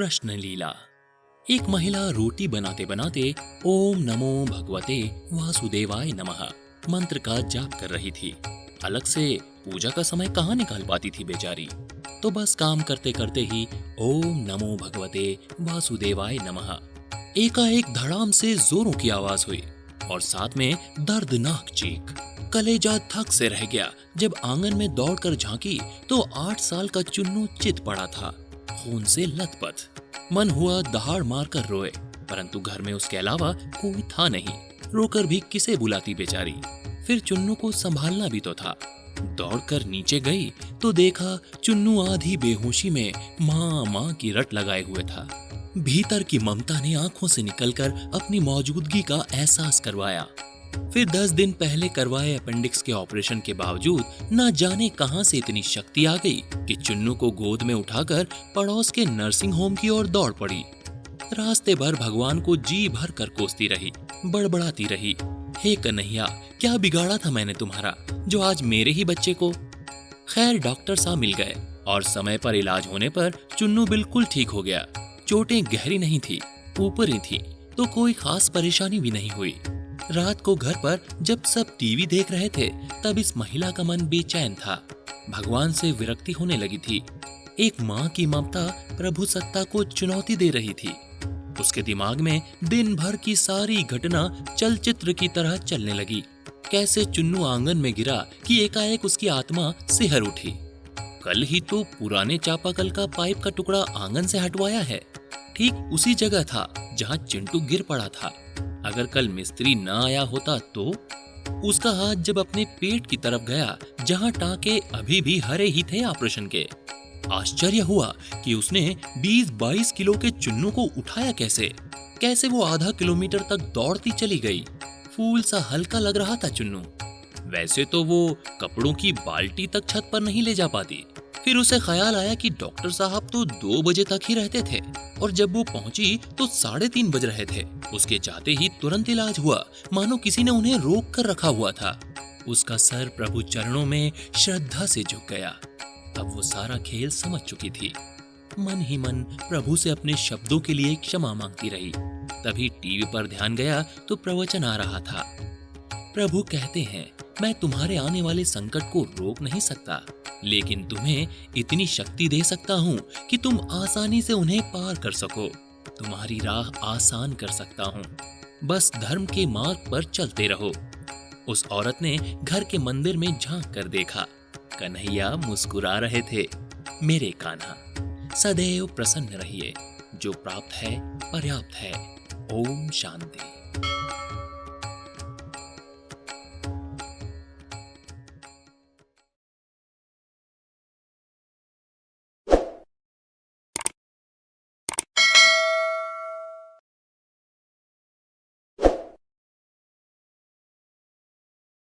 कृष्ण लीला। एक महिला रोटी बनाते बनाते ओम नमो भगवते वासुदेवाय नमः मंत्र का जाप कर रही थी। अलग से पूजा का समय कहाँ निकाल पाती थी बेचारी। तो बस काम करते करते ही ओम नमो भगवते वासुदेवाय नमः एकाएक धड़ाम से जोरों की आवाज हुई और साथ में दर्दनाक चीख। कलेजा थक से रह गया जब आंगन में दौड़कर झांकी तो 8 साल का चुन्नू चित पड़ा था, खून से लथपथ। मन हुआ दहाड़ मारकर रोए, परंतु घर में उसके अलावा कोई था नहीं। रोकर भी किसे बुलाती बेचारी। फिर चुन्नू को संभालना भी तो था। दौड़कर नीचे गई तो देखा चुन्नू आधी बेहोशी में माँ माँ की रट लगाए हुए था। भीतर की ममता ने आंखों से निकलकर अपनी मौजूदगी का एहसास करवाया। फिर 10 दिन पहले करवाए अपेंडिक्स के ऑपरेशन के बावजूद न जाने कहां से इतनी शक्ति आ गई कि चुन्नू को गोद में उठाकर पड़ोस के नर्सिंग होम की ओर दौड़ पड़ी। रास्ते भर भगवान को जी भर कर कोसती रही, बड़बड़ाती रही, हे कन्हैया, क्या बिगाड़ा था मैंने तुम्हारा जो आज मेरे ही बच्चे को। खैर डॉक्टर साहब मिल गए और समय पर इलाज होने पर चुन्नू बिल्कुल ठीक हो गया। चोटें गहरी नहीं थी, ऊपर ही थी, तो कोई खास परेशानी भी नहीं हुई। रात को घर पर जब सब टीवी देख रहे थे तब इस महिला का मन बेचैन था। भगवान से विरक्ति होने लगी थी। एक माँ की ममता प्रभु सत्ता को चुनौती दे रही थी। उसके दिमाग में दिन भर की सारी घटना चलचित्र की तरह चलने लगी। कैसे चुन्नू आंगन में गिरा कि एकाएक उसकी आत्मा सिहर उठी। कल ही तो पुराने चापाकल का पाइप का टुकड़ा आंगन से हटवाया है, ठीक उसी जगह था जहाँ चिंटू गिर पड़ा था। अगर कल मिस्त्री न आया होता तो। उसका हाथ जब अपने पेट की तरफ गया जहाँ टाँके अभी भी हरे ही थे ऑपरेशन के। आश्चर्य हुआ कि उसने 20-22 किलो के चुन्नू को उठाया कैसे। कैसे वो आधा किलोमीटर तक दौड़ती चली गई। फूल सा हल्का लग रहा था चुन्नू। वैसे तो वो कपड़ों की बाल्टी तक छत पर नहीं ले जा पाती। फिर उसे ख्याल आया कि डॉक्टर साहब तो 2 बजे तक ही रहते थे और जब वो पहुंची तो 3:30 बज रहे थे। उसके जाते ही तुरंत इलाज हुआ, मानो किसी ने उन्हें रोक कर रखा हुआ था। उसका सर प्रभु चरणों में श्रद्धा से झुक गया। अब वो सारा खेल समझ चुकी थी। मन ही मन प्रभु से अपने शब्दों के लिए क्षमा मांगती रही। तभी टीवी पर ध्यान गया तो प्रवचन आ रहा था। प्रभु कहते हैं, मैं तुम्हारे आने वाले संकट को रोक नहीं सकता, लेकिन तुम्हें इतनी शक्ति दे सकता हूँ कि तुम आसानी से उन्हें पार कर सको। तुम्हारी राह आसान कर सकता हूँ, बस धर्म के मार्ग पर चलते रहो। उस औरत ने घर के मंदिर में झांक कर देखा। कन्हैया मुस्कुरा रहे थे। मेरे कान्हा, सदैव प्रसन्न रहिए। जो प्राप्त है पर्याप्त है। ओम शांति।